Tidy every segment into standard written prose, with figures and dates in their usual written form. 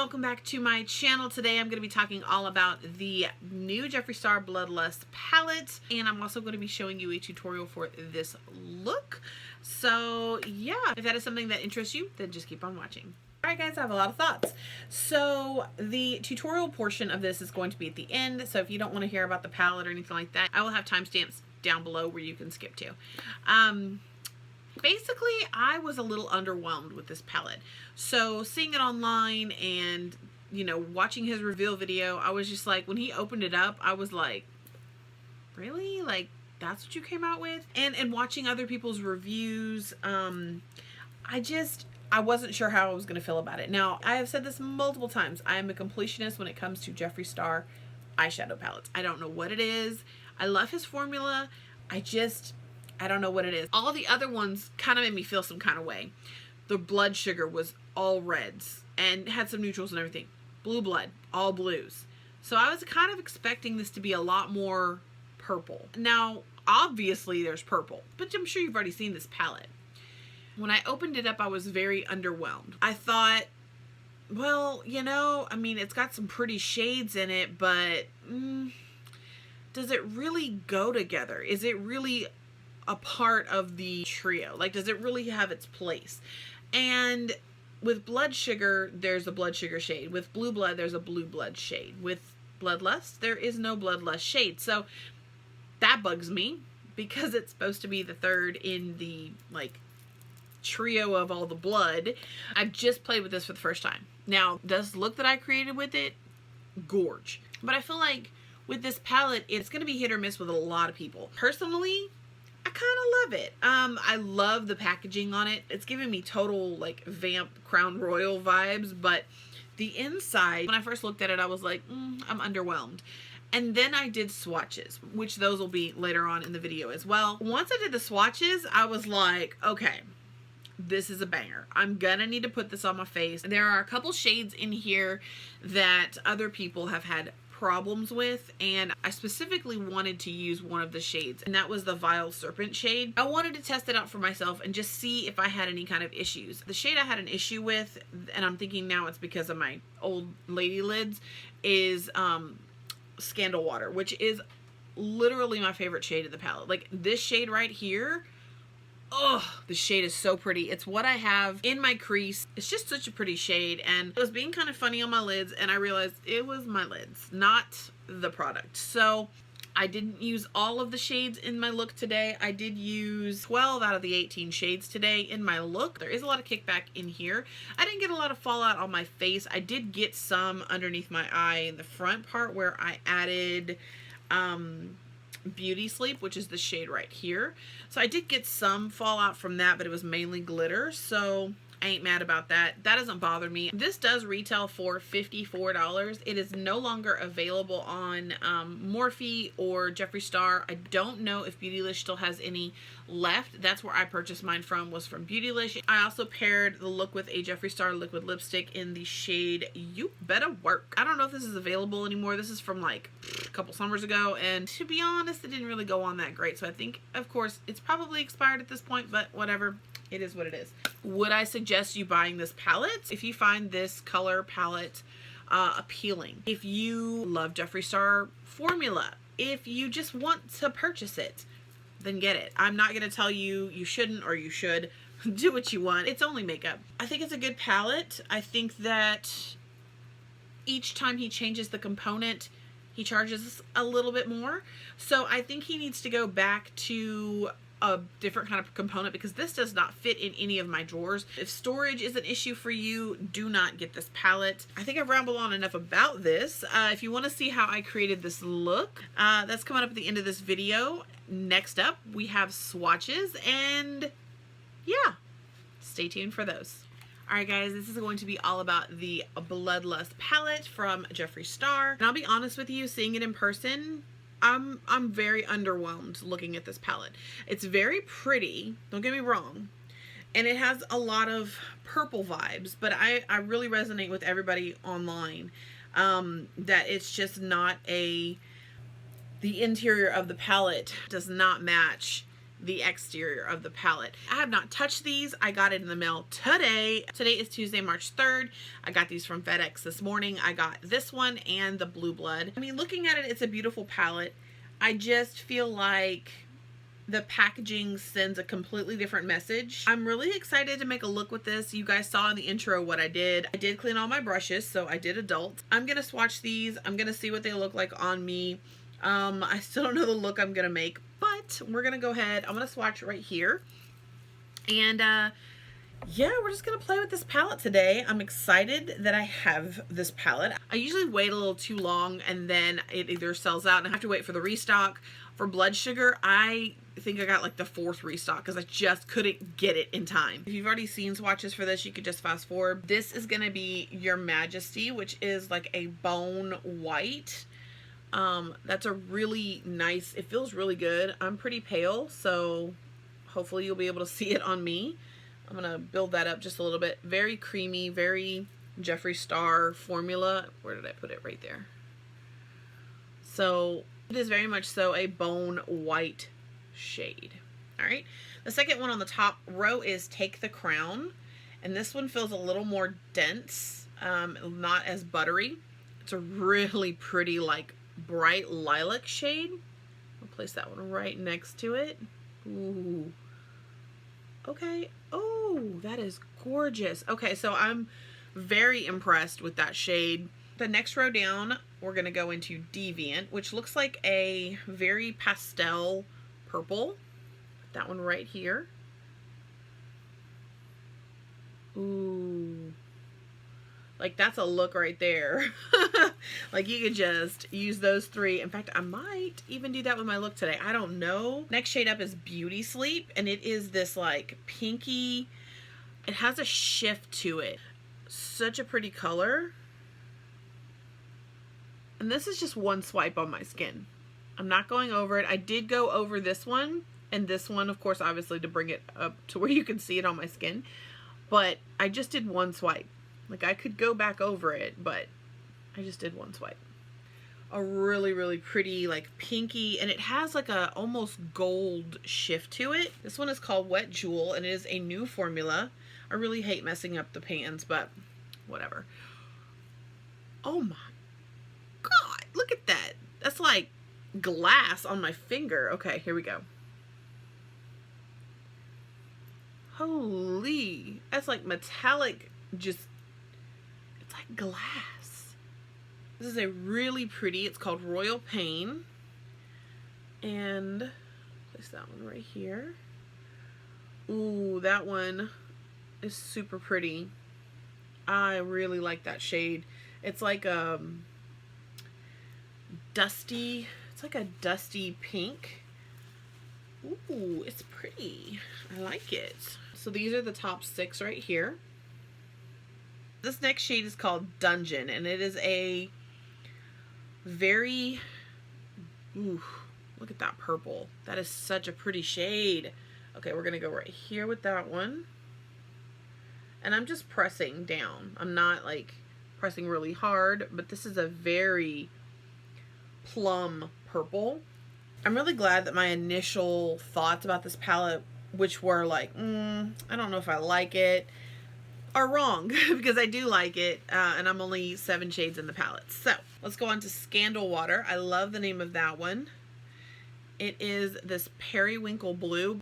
welcome back to my channel. Today I'm going to be talking all about the new Jeffree Star Bloodlust palette, and I'm also going to be showing you a tutorial for this look. So yeah, if that is something that interests you, then just keep on watching. Alright guys, I have a lot of thoughts. So the tutorial portion of this is going to be at the end, so if you don't want to hear about the palette or anything like that, I will have timestamps down below where you can skip to. Basically, I was a little underwhelmed with this palette. So seeing it online and, you know, watching his reveal video, I was just like, when he opened it up, I was like, really? Like, that's what you came out with? And watching other people's reviews, I wasn't sure how I was going to feel about it. Now, I have said this multiple times. I am a completionist when it comes to Jeffree Star eyeshadow palettes. I don't know what it is. I love his formula. I don't know what it is. All the other ones kind of made me feel some kind of way. The Blood Sugar was all reds and had some neutrals and everything. Blue Blood, all blues. So I was kind of expecting this to be a lot more purple. Now, obviously there's purple, but I'm sure you've already seen this palette. When I opened it up, I was very underwhelmed. I thought, well, you know, I mean, it's got some pretty shades in it, but does it really go together? Is it really a part of the trio? Like, does it really have its place? And with Blood Sugar, there's a Blood Sugar shade. With Blue Blood, there's a Blue Blood shade. With Bloodlust, there is no Bloodlust shade. So that bugs me because it's supposed to be the third in the, like, trio of all the blood. I've just played with this for the first time. Now, this look that I created with it, gorge. But I feel like with this palette, it's going to be hit or miss with a lot of people. Personally, I kind of love it. I love the packaging on it. It's giving me total like Vamp Crown Royal vibes, but the inside, when I first looked at it, I was like, I'm underwhelmed. And then I did swatches, which those will be later on in the video as well. Once I did the swatches, I was like, okay, this is a banger. I'm gonna need to put this on my face. There are a couple shades in here that other people have had problems with, and I specifically wanted to use one of the shades, and that was the Vile Serpent shade. I wanted to test it out for myself and just see if I had any kind of issues. The shade I had an issue with, and I'm thinking now it's because of my old lady lids, is Scandal Water, which is literally my favorite shade of the palette. Like this shade right here, oh, the shade is so pretty. It's what I have in my crease. It's just such a pretty shade, and it was being kind of funny on my lids, and I realized it was my lids, not the product. So I didn't use all of the shades in my look today. I did use 12 out of the 18 shades today in my look. There is a lot of kickback in here. I didn't get a lot of fallout on my face. I did get some underneath my eye in the front part where I added Beauty Sleep, which is the shade right here. So I did get some fallout from that, but it was mainly glitter, so I ain't mad about that. That doesn't bother me. This does retail for $54. It is no longer available on Morphe or Jeffree Star. I don't know if Beautylish still has any left. That's where I purchased mine from, was from Beautylish. I also paired the look with a Jeffree Star liquid lipstick in the shade You Better Work. I don't know if this is available anymore. This is from like a couple summers ago, and to be honest, it didn't really go on that great. So I think, of course, it's probably expired at this point, but whatever. It is what it is. Would I suggest you buying this palette? If you find this color palette appealing, if you love Jeffree Star formula, if you just want to purchase it, then get it. I'm not going to tell you you shouldn't or you should. Do what you want. It's only makeup. I think it's a good palette. I think that each time he changes the component, he charges a little bit more. So I think he needs to go back to a different kind of component, because this does not fit in any of my drawers. If storage is an issue for you, do not get this palette. I think I've rambled on enough about this. If you want to see how I created this look, that's coming up at the end of this video. Next up, we have swatches, and yeah, stay tuned for those. Alright guys, this is going to be all about the Bloodlust palette from Jeffree Star. And I'll be honest with you, seeing it in person, I'm very underwhelmed looking at this palette. It's very pretty, don't get me wrong, and it has a lot of purple vibes, but I really resonate with everybody online that it's just not the interior of the palette does not match the exterior of the palette. I have not touched these. I got it in the mail today. Today is Tuesday, March 3rd. I got these from FedEx this morning. I got this one and the Blue Blood. I mean, looking at it, it's a beautiful palette. I just feel like the packaging sends a completely different message. I'm really excited to make a look with this. You guys saw in the intro what I did. I did clean all my brushes, so I did adult. I'm gonna swatch these. I'm gonna see what they look like on me. I still don't know the look I'm gonna make, but we're gonna go ahead. I'm gonna swatch right here. And yeah, we're just gonna play with this palette today. I'm excited that I have this palette. I usually wait a little too long and then it either sells out and I have to wait for the restock. For Blood Sugar, I think I got like the 4th restock because I just couldn't get it in time. If you've already seen swatches for this, you could just fast forward. This is gonna be Your Majesty, which is like a bone white. That's a really nice, it feels really good. I'm pretty pale, so hopefully you'll be able to see it on me. I'm gonna build that up just a little bit. Very creamy, very Jeffree Star formula. Where did I put it? Right there. So it is very much so a bone white shade. All right. The second one on the top row is Take the Crown. And this one feels a little more dense, not as buttery. It's a really pretty, like, bright lilac shade. I'll place that one right next to it. Ooh. Okay. Oh, that is gorgeous. Okay, so I'm very impressed with that shade. The next row down, we're going to go into Deviant, which looks like a very pastel purple. That one right here. Ooh. Like, that's a look right there. Like, you could just use those 3. In fact, I might even do that with my look today. I don't know. Next shade up is Beauty Sleep, and it is this, like, pinky. It has a shift to it. Such a pretty color. And this is just one swipe on my skin. I'm not going over it. I did go over this one, and this one, of course, obviously, to bring it up to where you can see it on my skin. But I just did one swipe. Like, I could go back over it, but I just did one swipe. A really, really pretty, like, pinky, and it has, like, a almost gold shift to it. This one is called Wet Jewel, and it is a new formula. I really hate messing up the pans, but whatever. Oh, my God. Look at that. That's, like, glass on my finger. Okay, here we go. Holy. That's, like, metallic, just... like glass. This is a really pretty, it's called Royal Pain. And place that one right here. Ooh, that one is super pretty. I really like that shade. It's like dusty, it's like a dusty pink. Ooh, it's pretty. I like it. So these are the top 6 right here. This next shade is called Dungeon, and it is a very, ooh, look at that purple. That is such a pretty shade. Okay, we're going to go right here with that one. And I'm just pressing down. I'm not, like, pressing really hard, but this is a very plum purple. I'm really glad that my initial thoughts about this palette, which were like, I don't know if I like it, are wrong, because I do like it, and I'm only 7 shades in the palette. So let's go on to Scandal Water. I love the name of that one. It is this periwinkle blue,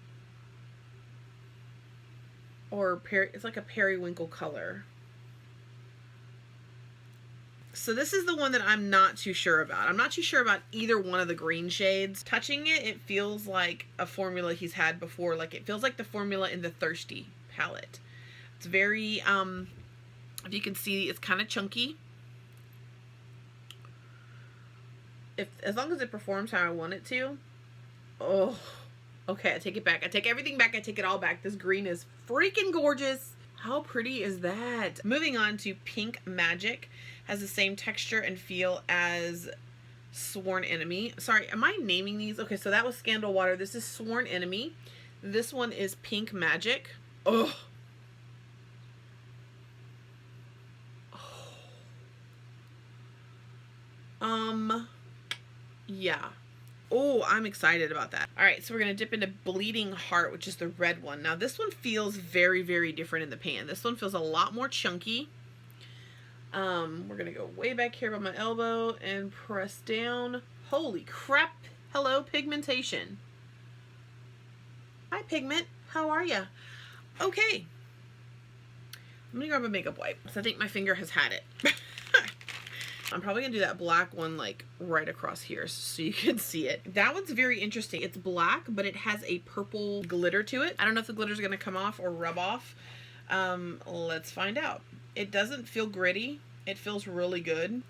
or it's like a periwinkle color. So this is the one that I'm not too sure about. I'm not too sure about either one of the green shades. Touching it, it feels like a formula he's had before. Like, it feels like the formula in the Thirsty palette. It's very, if you can see, it's kind of chunky. As long as it performs how I want it to. Oh, okay, I take it back. I take everything back. I take it all back. This green is freaking gorgeous. How pretty is that? Moving on to Pink Magic. Has the same texture and feel as Sworn Enemy. Sorry, am I naming these? Okay, so that was Scandal Water. This is Sworn Enemy. This one is Pink Magic. Oh. Yeah. Oh, I'm excited about that. All right, so we're going to dip into Bleeding Heart, which is the red one. Now, this one feels very, very different in the pan. This one feels a lot more chunky. We're going to go way back here by my elbow and press down. Holy crap. Hello, pigmentation. Hi, Pigment. How are ya? Okay. I'm going to grab a makeup wipe because I think my finger has had it. I'm probably going to do that black one like right across here so you can see it. That one's very interesting. It's black, but it has a purple glitter to it. I don't know if the glitter is going to come off or rub off. Let's find out. It doesn't feel gritty. It feels really good.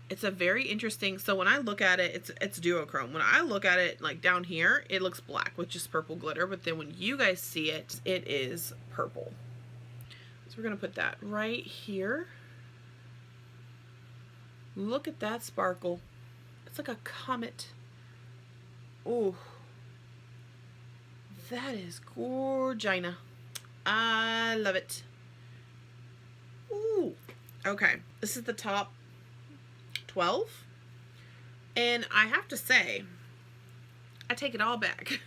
It's a very interesting, so when I look at it, it's duochrome. When I look at it like down here, it looks black with just purple glitter, but then when you guys see it, it is purple. So we're going to put that right here. Look at that sparkle. It's like a comet. Oh, that is gorgina. I love it. Ooh. Okay, this is the top 12. And I have to say, I take it all back.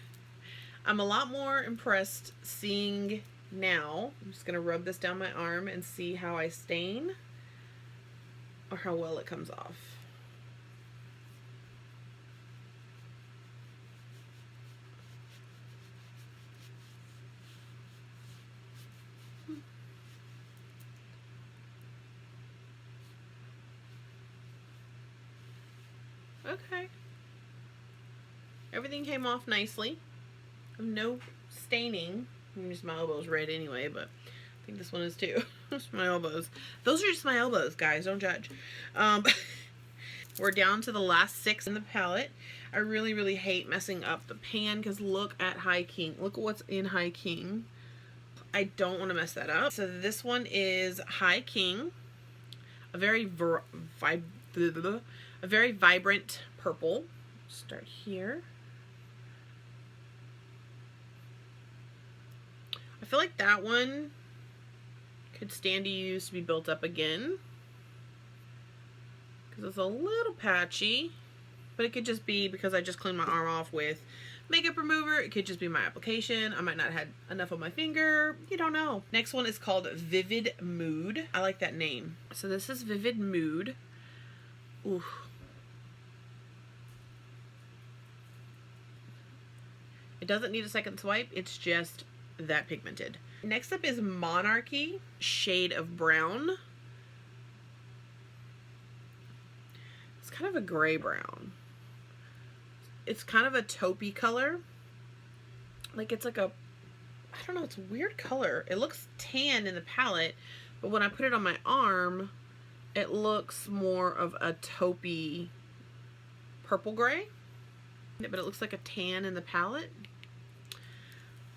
I'm a lot more impressed seeing now. I'm just going to rub this down my arm and see how I stain. Or how well it comes off. Okay. Everything came off nicely. No staining. My elbow's red anyway, but I think this one is too. Just my elbows. Those are just my elbows, guys. Don't judge. We're down to the last 6 in the palette. I really, really hate messing up the pan because look at High King. Look at what's in High King. I don't want to mess that up. So this one is High King. A very vibrant purple. Start here. I feel like that one could stand to use to be built up again because it's a little patchy, but it could just be because I just cleaned my arm off with makeup remover. It could just be my application. I might not have had enough on my finger. You don't know. Next one is called Vivid Mood. I like that name. So this is Vivid Mood. Ooh. It doesn't need a second swipe. It's just that pigmented. Next up is Monarchy, shade of brown. It's kind of a gray brown. It's kind of a taupey color. Like it's like a, I don't know, it's a weird color. It looks tan in the palette, but when I put it on my arm, it looks more of a taupey purple gray. But it looks like a tan in the palette.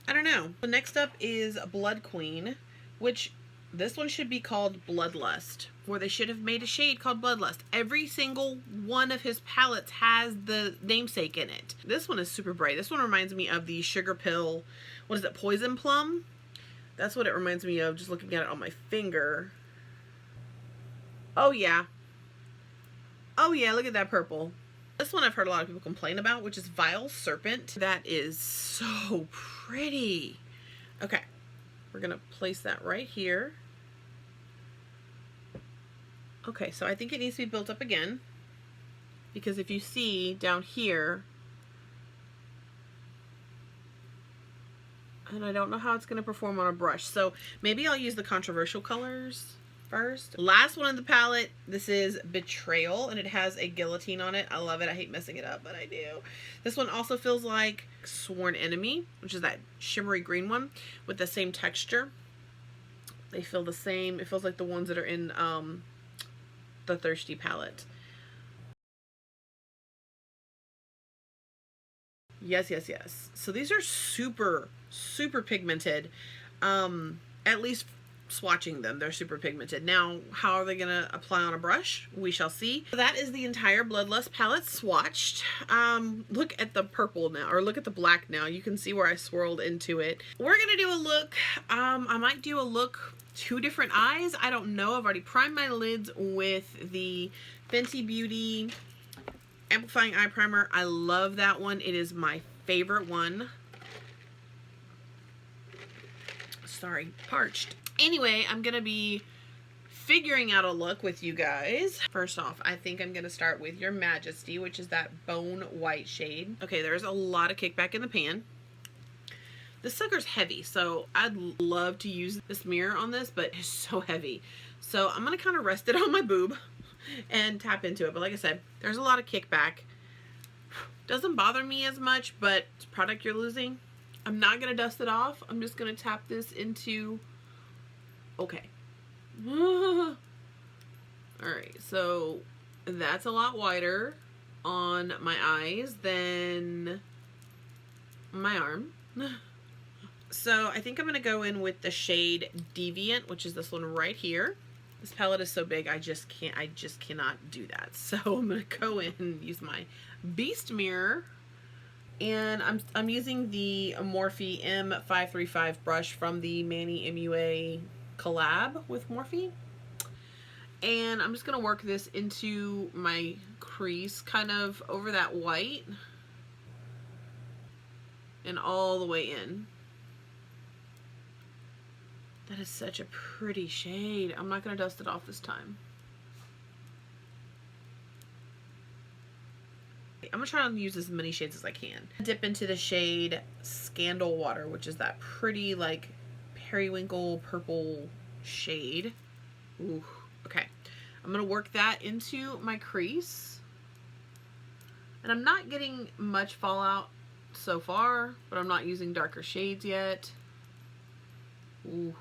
I don't know. So next up is Blood Queen, which this one should be called Bloodlust, or they should have made a shade called Bloodlust. Every single one of his palettes has the namesake in it. This one is super bright. This one reminds me of the Sugar Pill, what is it, Poison Plum? That's what it reminds me of, just looking at it on my finger. Oh yeah. Oh yeah, look at that purple. This one I've heard a lot of people complain about, which is Vile Serpent. That is so pretty. Okay, we're gonna place that right here. Okay, so I think it needs to be built up again, because if you see down here, and I don't know how it's gonna perform on a brush, so maybe I'll use the controversial colors first. Last one in the palette, this is Betrayal, and it has a guillotine on it. I love it. I hate messing it up, but I do. This one also feels like Sworn Enemy, which is that shimmery green one with the same texture. They feel the same. It feels like the ones that are in the Thirsty palette. Yes, yes, yes. So these are super, super pigmented. At least swatching them, they're super pigmented. Now, how are they gonna apply on a brush? We shall see. So that is the entire Bloodlust palette swatched. Look at the purple now, or look at the black now. You can see where I swirled into it. We're gonna do a look. I might do a look 2 different eyes. I don't know. I've already primed my lids with the Fenty Beauty Amplifying Eye Primer. I love that one. It is my favorite one. Sorry, parched. Anyway, I'm going to be figuring out a look with you guys. First off, I think I'm going to start with Your Majesty, which is that bone white shade. Okay, there's a lot of kickback in the pan. This sucker's heavy, so I'd love to use this mirror on this, but it's so heavy. So I'm going to kind of rest it on my boob and tap into it. But like I said, there's a lot of kickback. Doesn't bother me as much, but it's product you're losing. I'm not going to dust it off. I'm just going to tap this into... Okay. Alright, so that's a lot wider on my eyes than my arm. So I think I'm going to go in with the shade Deviant, which is this one right here. This palette is so big, I just cannot do that. So I'm going to go in and use my Beast mirror. And I'm using the Morphe M535 brush from the Manny MUA collab with Morphe. And I'm just going to work this into my crease, kind of over that white. And all the way in. That is such a pretty shade. I'm not going to dust it off this time. I'm going to try to use as many shades as I can. Dip into the shade Scandal Water, which is that pretty, like, periwinkle purple shade. Ooh, okay. I'm going to work that into my crease. And I'm not getting much fallout so far, but I'm not using darker shades yet. Ooh.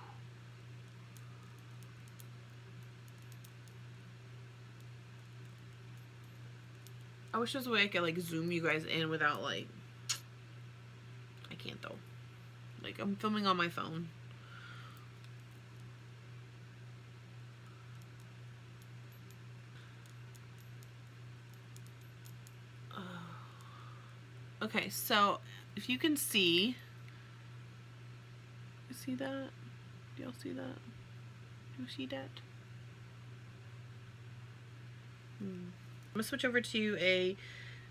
I wish there was a way I could, like, zoom you guys in without, like... I can't, though. Like, I'm filming on my phone. Okay, so, if you can see... You see that? Do y'all see that? Do you see that? I'm going to switch over to a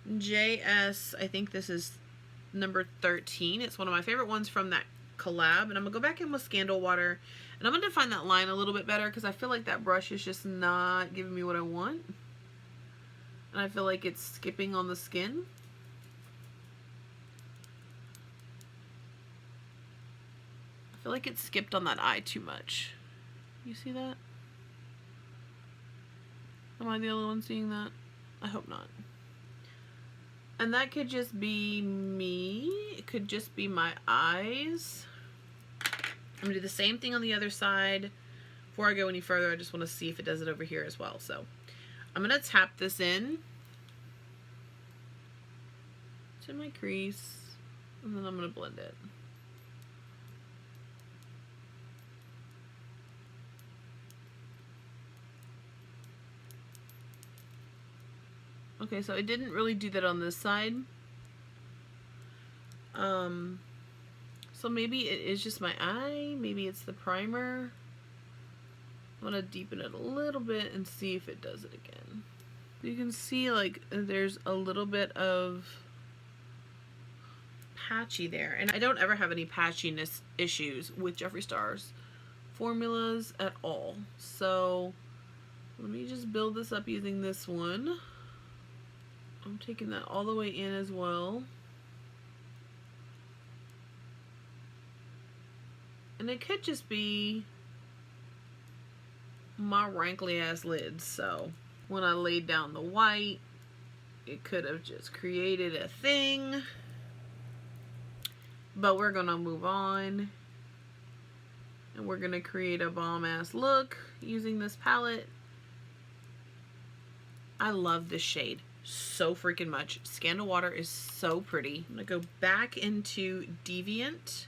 JS, I think this is number 13. It's one of my favorite ones from that collab. And I'm going to go back in with Scandal Water. And I'm going to define that line a little bit better because I feel like that brush is just not giving me what I want. And I feel like it's skipping on the skin. I feel like it skipped on that eye too much. You see that? Am I the only one seeing that? I hope not. And that could just be me. It could just be my eyes. I'm going to do the same thing on the other side. Before I go any further, I just want to see if it does it over here as well. So I'm going to tap this in to my crease. And then I'm going to blend it. Okay, so it didn't really do that on this side. So maybe it is just my eye. Maybe it's the primer. I'm going to deepen it a little bit and see if it does it again. You can see, like, there's a little bit of patchy there. And I don't ever have any patchiness issues with Jeffree Star's formulas at all. So let me just build this up using this one. I'm taking that all the way in as well. And it could just be my wrinkly ass lids. So when I laid down the white, it could have just created a thing. But we're gonna move on. And we're gonna create a bomb ass look using this palette. I love this shade so freaking much. Scandal Water is so pretty. I'm gonna go back into Deviant.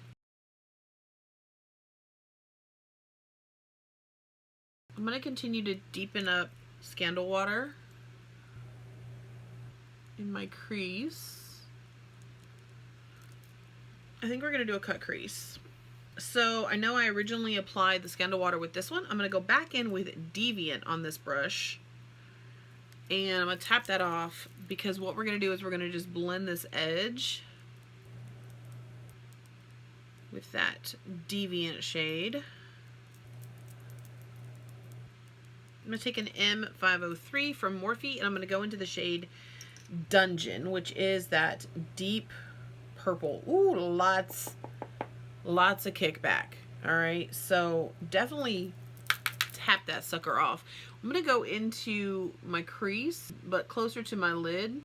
I'm gonna continue to deepen up Scandal Water in my crease. I think we're gonna do a cut crease. So I know I originally applied the Scandal Water with this one. I'm gonna go back in with Deviant on this brush. And I'm going to tap that off, because what we're going to do is we're going to just blend this edge with that Deviant shade. I'm going to take an M503 from Morphe, and I'm going to go into the shade Dungeon, which is that deep purple. Ooh, lots of kickback. All right, so definitely tap that sucker off. I'm going to go into my crease, but closer to my lid.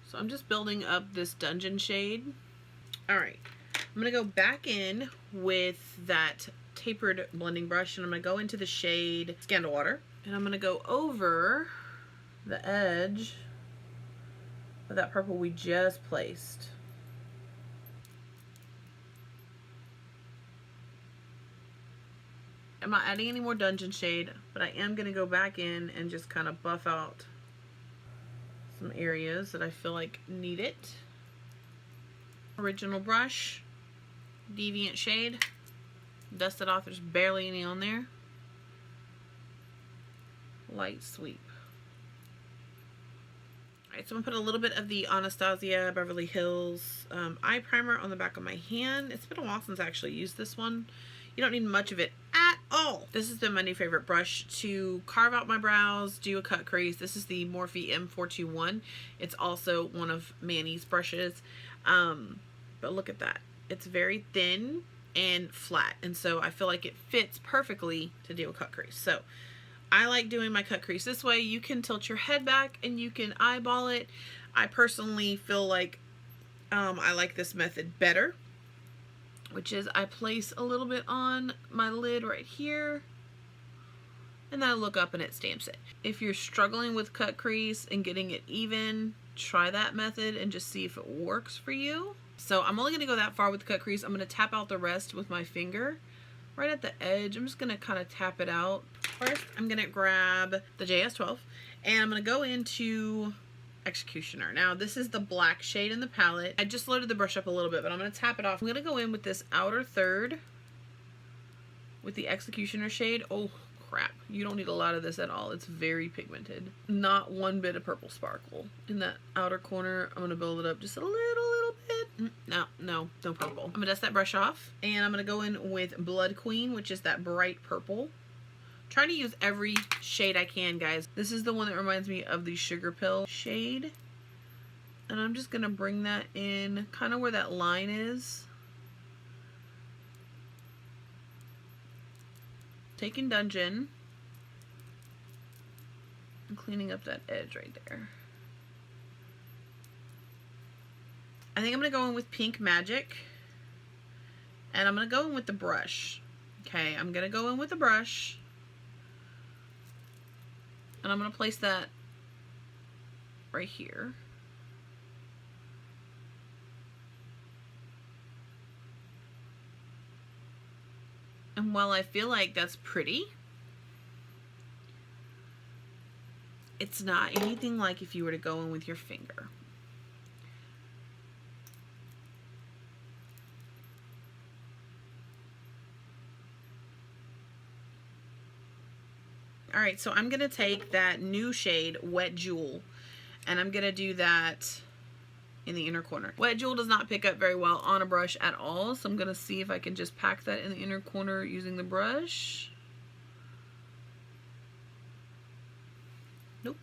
So I'm just building up this Dungeon shade. All right, I'm going to go back in with that tapered blending brush, and I'm going to go into the shade Scandal Water, and I'm going to go over the edge of that purple we just placed. I'm not adding any more Dungeon shade, but I am going to go back in and just kind of buff out some areas that I feel like need it. Original brush, Deviant shade, dust it off, there's barely any on there. Light sweep. Alright, so I'm going to put a little bit of the Anastasia Beverly Hills eye primer on the back of my hand. It's been a while since I actually used this one. You don't need much of it at all. This has been my new favorite brush to carve out my brows, do a cut crease. This is the Morphe M421. It's also one of Manny's brushes. But look at that. It's very thin and flat. And so I feel like it fits perfectly to do a cut crease. So I like doing my cut crease this way. You can tilt your head back and you can eyeball it. I personally feel like I like this method better, which is I place a little bit on my lid right here, and then I look up and it stamps it. If you're struggling with cut crease and getting it even, try that method and just see if it works for you. So I'm only going to go that far with the cut crease. I'm going to tap out the rest with my finger right at the edge. I'm just going to kind of tap it out. First, I'm going to grab the JS12, and I'm going to go into Executioner. Now, this is the black shade in the palette. I just loaded the brush up a little bit, but I'm going to tap it off. I'm going to go in with this outer third with the Executioner shade. Oh, crap. You don't need a lot of this at all. It's very pigmented. Not one bit of purple sparkle. In that outer corner, I'm going to build it up just a little bit. No purple. I'm going to dust that brush off, and I'm going to go in with Blood Queen, which is that bright purple. Trying to use every shade I can, guys. This is the one that reminds me of the Sugar Pill shade. And I'm just going to bring that in kind of where that line is. Taking Dungeon and cleaning up that edge right there. I think I'm going to go in with Pink Magic. And I'm going to go in with the brush. Okay, I'm going to go in with the brush. And I'm going to place that right here. And while I feel like that's pretty, it's not anything like if you were to go in with your finger. Alright, so I'm going to take that new shade, Wet Jewel, and I'm going to do that in the inner corner. Wet Jewel does not pick up very well on a brush at all, so I'm going to see if I can just pack that in the inner corner using the brush. Nope.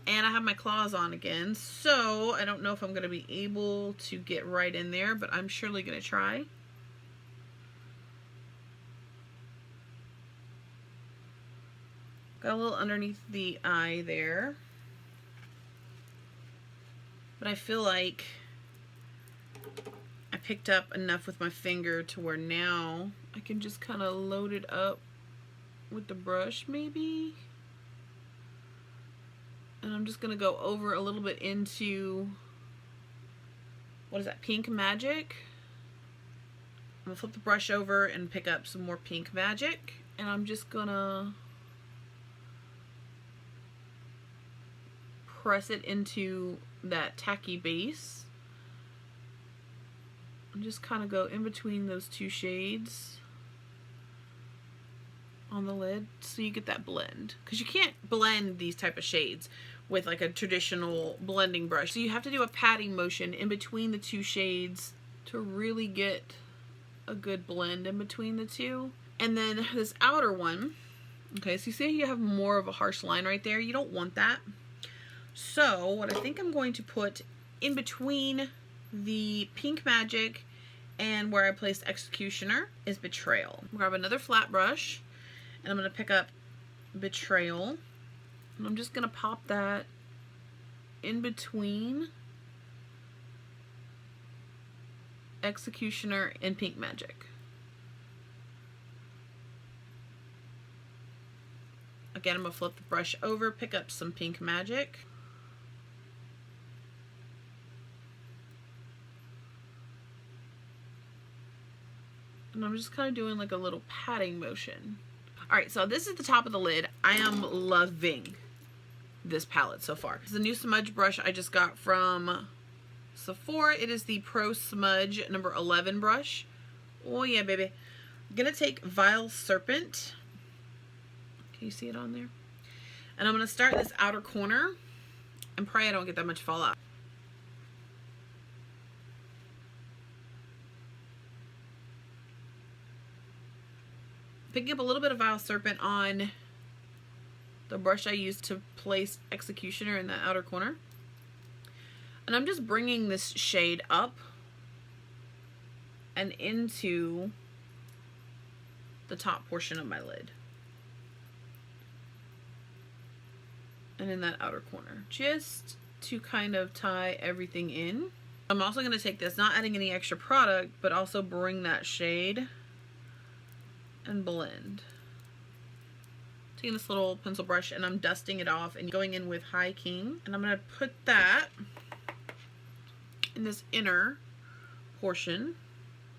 And I have my claws on again, so I don't know if I'm going to be able to get right in there, but I'm surely going to try. Got a little underneath the eye there. But I feel like I picked up enough with my finger to where now I can just kind of load it up with the brush maybe. And I'm just going to go over a little bit into, what is that, Pink Magic? I'm going to flip the brush over and pick up some more Pink Magic. And I'm just going to press it into that tacky base and just kind of go in between those two shades on the lid so you get that blend, because you can't blend these type of shades with like a traditional blending brush. So you have to do a patting motion in between the two shades to really get a good blend in between the two. And then this outer one, okay, so you see you have more of a harsh line right there. You don't want that. So what I think I'm going to put in between the Pink Magic and where I placed Executioner is Betrayal. Grab another flat brush and I'm going to pick up Betrayal. And I'm just going to pop that in between Executioner and Pink Magic. Again, I'm going to flip the brush over, pick up some Pink Magic. And I'm just kind of doing like a little patting motion. Alright, so this is the top of the lid. I am loving this palette so far. It's a new smudge brush I just got from Sephora. It is the Pro Smudge number 11 brush. Oh yeah, baby. I'm gonna take Vile Serpent. Can you see it on there? And I'm gonna start this outer corner and pray I don't get that much fallout. Picking up a little bit of Vile Serpent on the brush I used to place Executioner in the outer corner. And I'm just bringing this shade up and into the top portion of my lid. And in that outer corner, just to kind of tie everything in. I'm also going to take this, not adding any extra product, but also bring that shade and blend. Taking this little pencil brush and I'm dusting it off and going in with High King. And I'm going to put that in this inner portion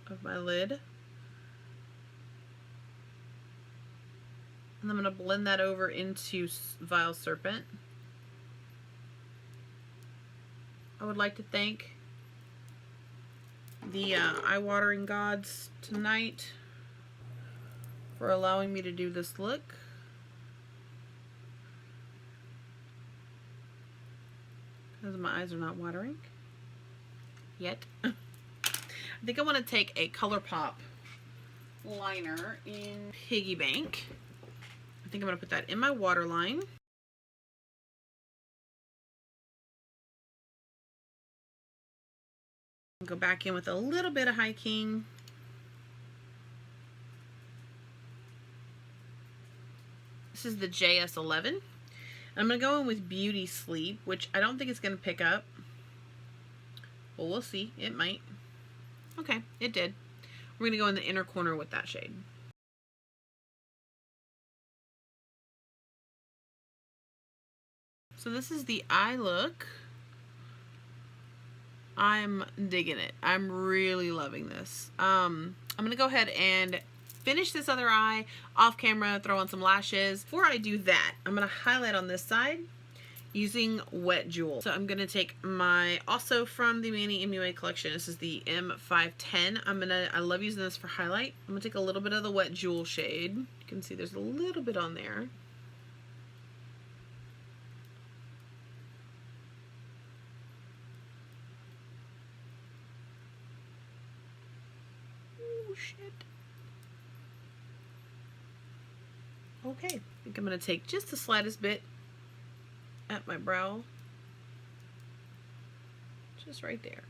of my lid. And I'm going to blend that over into Vile Serpent. I would like to thank the eye-watering gods tonight for allowing me to do this look. Because my eyes are not watering yet. I think I want to take a ColourPop liner in Piggy Bank. I think I'm going to put that in my waterline. Go back in with a little bit of High King. This is the JS11. I'm going to go in with Beauty Sleep, which I don't think it's going to pick up. Well, we'll see. It might. Okay, it did. We're going to go in the inner corner with that shade. So this is the eye look. I'm digging it. I'm really loving this. I'm going to go ahead and finish this other eye off camera, throw on some lashes. Before I do that, I'm going to highlight on this side using Wet Jewel. So I'm going to take my, also from the Manny MUA collection, this is the M510. I love using this for highlight. I'm going to take a little bit of the Wet Jewel shade. You can see there's a little bit on there. Oh, shit. Okay, I think I'm going to take just the slightest bit at my brow. Just right there.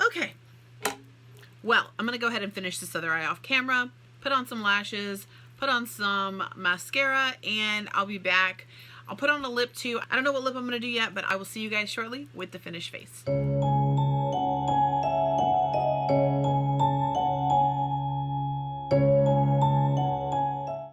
Okay. Well, I'm going to go ahead and finish this other eye off camera, put on some lashes, put on some mascara, and I'll be back. I'll put on a lip too. I don't know what lip I'm going to do yet, but I will see you guys shortly with the finished face.